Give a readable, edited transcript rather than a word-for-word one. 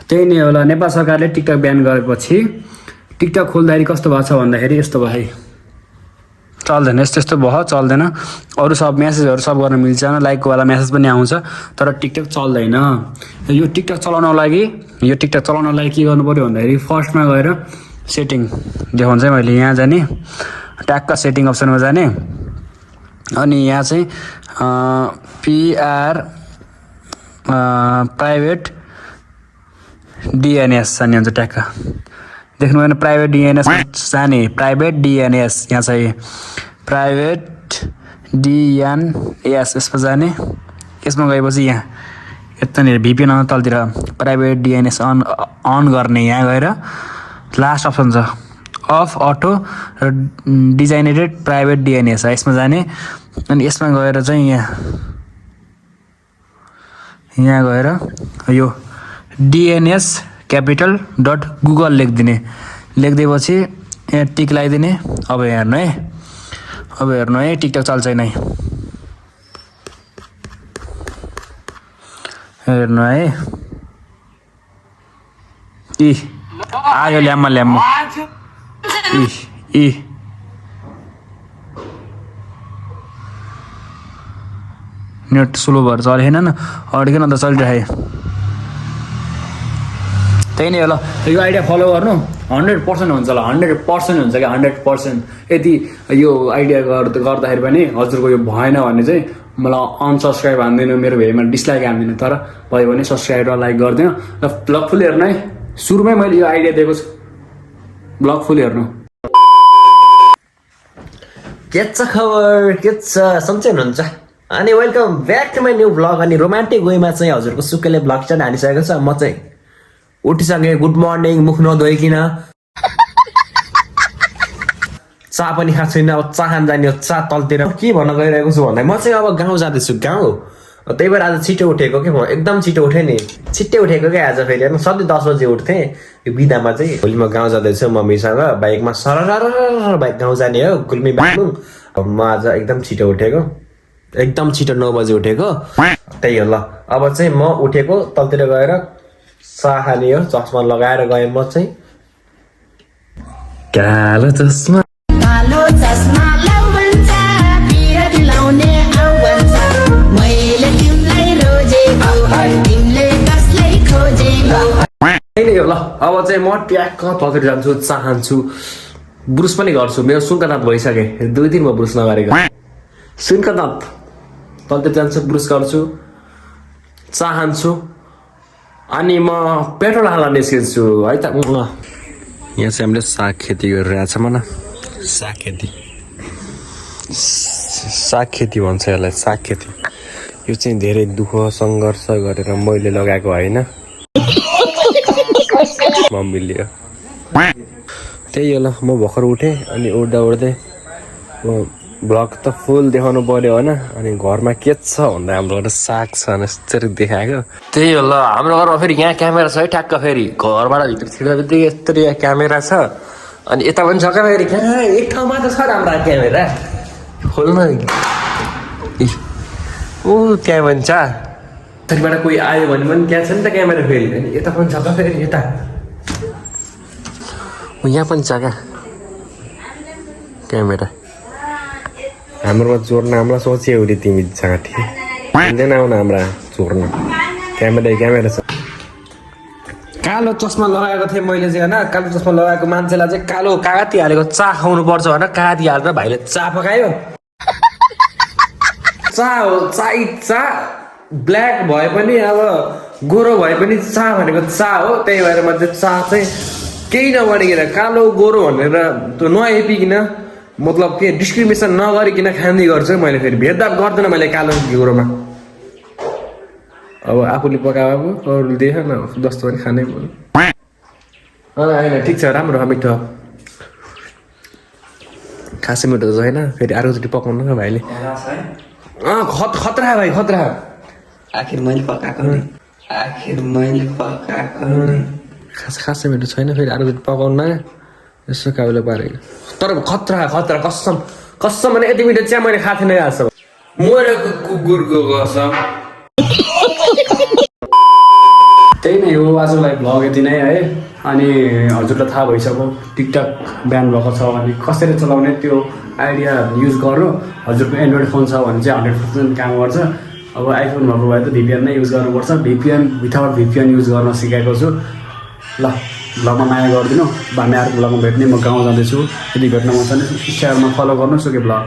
त्यही नै होला नेपाल सरकारले टिकटक ब्यान गरेपछि टिकटक खोल्दाखेरि कस्तो भएको छ भन्दाखेरि यस्तो भयो चल्दैन यस्तो भयो चल्दैन अरू सब मेसेजहरू सब गर्न मिल्छ लाइकवाला मेसेज पनि आउँछ तर टिकटक चल्दैन यो टिकटक चलाउनको लागि के गर्नु पर्यो भन्दाखेरि फर्स्टमा गएर सेटिङ देखाउँछ मैले यहाँ जाने ट्याक्क सेटिङ अप्सनमा जाने अनि यहाँ चाहिँ पीआर प्राइभेट डिएनएस जाने हुन्छ ट्याक्क देख्नु भएन प्राइभेट डिएनएस जाने प्राइभेट डिएनएस यहाँ चाहिँ प्राइभेट डिएनएस यसमा जाने यसमा गएपछि यहाँ यतानिर भिपिएन तलतिर प्राइभेट डिएनएस अन गर्ने यहाँ गएर लास्ट अप्सन छ अफ अटो र डिजाइनेटेड प्राइभेट डिएनएस यसमा जाने अनि यसमा गएर चाहिँ यहाँ गएर यो डिएनएस क्यापिटल डट गुगल लेखिदिएपछि यहाँ टिक लगाइदिने अब हेर्नु है टिकटक चल्छ नै हेर्नु है आयो ल्याम्मा नेट स्लो भएर चलेन न अड्केन त चलिरहे त्यही नै हो ल यो आइडिया फलो गर्नु 100% हुन्छ ल 100% हुन्छ क्या 100% यदि यो आइडिया गर्दाखेरि पनि हजुरको यो भएन भने चाहिँ मलाई अनसब्सक्राइब हान्दिनँ मेरो भिडियोमा डिसलाइक हान्दिनँ तर भयो भने सब्सक्राइब र लाइक गरिदिनु र ब्लग फुल हेर्नु है सुरुमै मैले यो आइडिया दिएको छु ब्लग फुल हेर्नु के छ खबर के छ सन्चै हुनुहुन्छ अनि welcome back to my new blog अनि रोमान्टिक वेमा चाहिँ हजुरको सुक्केले ब्लग चाहिँ हानिसकेको छ म चाहिँ उठिसकेँ गुड मर्निङ मुख नधोइकन चा पनि खाएको छैन अब चा खान जाने हो चा तलतिर के भन्न गइरहेको छु भन्दा म चाहिँ अब गाउँ जाँदैछु गाउँ त्यही भएर आज छिटो उठेको कि म एकदम छिटो उठेँ नि छिट्टै उठेको क्या आज फेरि हेर्नु सधैँ 10 बजे उठ्थेँ यो बिदामा चाहिँ भोलि म गाउँ जाँदैछु मम्मीसँग बाइकमा सरर बाइक गाउँ जाने हो गुल्मी बाइकलुङ अब म आज एकदम छिटो उठेको एकदम छिटो 9 बजे उठेको त्यही हो ल अब चाहिँ म उठेको तलतिर गएर चा खाने हो चस्मा लगाएर गएँ म चाहिँ कालो चस्मा ल अब चाहिँ म ट्याक्क तलतिर जान्छु चा खान्छु ब्रुस पनि गर्छु मेरो सुनका दाँत भइसके 2 दिन म ब्रुस नगरेको सुनका दाँत तलतिर जान्छु ब्रुस गर्छु चा खान्छु अनि म पेट्रोल हाल्न निस्किन्छु है त यहाँ चाहिँ हामीले साग खेती गरिरहेछ मलाई साग खेती भन्छ यसलाई साग खेती यो चाहिँ धेरै दुःख सङ्घर्ष गरेर मैले लगाएको होइन मम्मीले त्यही होला म भर्खर उठेँ अनि उठ्दै ब्लग त फुल देखाउनु पर्यो होइन अनि घरमा के छ भन्दा हाम्रो घरमा साग छ यसरी देखाएको त्यही हो ल हाम्रो घरमा फेरि यहाँ क्यामेरा छ है ठ्याक्क फेरि घरबाट भित्र छिर्दा बित्तिकै यत्रो यहाँ क्यामेरा छ अनि यता पनि छ क्या फेरि कहाँ एक ठाउँमा त छ राम्रो क्यामेरा खोल्नु ऊ त्यहाँ पनि छ फेरिबाट कोही आयो भने पनि त्यहाँ छ नि त क्यामेरा फेरि अनि यता पनि छ क्या फेरि यता यहाँ पनि छ क्या क्यामेरा हाम्रोमा चोर्न हामीलाई सोचे उले तिमी साठी हुँदैन आउन हाम्रा चोर्न क्यामेरा छ कालो चस्मा लगाएको थिएँ मैले चाहिँ होइन कालो चस्मा लगाएको मान्छेलाई चाहिँ कालो कागती हालेको चा खुवाउनु पर्छ होइन कागती हालेर भाइले चा पकायो चा हो चा ब्ल्याक भए पनि अब गोरो भए पनि चा भनेको चा हो त्यही भएर मैले चा चाहिँ केही नगरिकन कालो गोरो भनेर त्यो नहेपिकन मतलब के डिस्क्रिमिनेसन नगरिकन खाँदै गर्छु मैले फेरि भेदभाव गर्दैन मैले कालो गोरोमा अब आफूले पकाएको अरूले देख न जस्तो पनि खानै पर्यो होइन ठिक छ राम्रो मिठो खासै मिठो त छैन फेरि अर्कोचोटि पकाउनु न भाइले खतरा भाइ खतरा आखिर मैले पकाएको खासै मिठो छैन फेरि अर्कोचोटि पकाउनु न यसो काबुले पारेको तर खतरा कसम भने यति मिठो चिया मैले खाएको थिएन आज मरेको कुकुरको कसम त्यही नै हो आजको लागि भ्लग यति नै है। अनि हजुरलाई थाहा भइसक्यो टिकटक ब्यान भएको छ भने कसरी चलाउने त्यो आइडिया युज गर्नु। हजुरको एन्ड्रोइड फोन छ भने चाहिँ 100% काम गर्छ। अब आइफोन भएको भए त VPN नै युज गर्नुपर्छ। VPN विथआउट VPN युज गर्न सिकाएको छु। ल भ्लगमा माया गरिदिनु। हामी अर्को भ्लगमा भेट्ने। म गाउँ जाँदैछु। यदि भेट्न मन छ भने इन्स्टाग्राममा फलो गर्नुहोस् ओके भ्लग।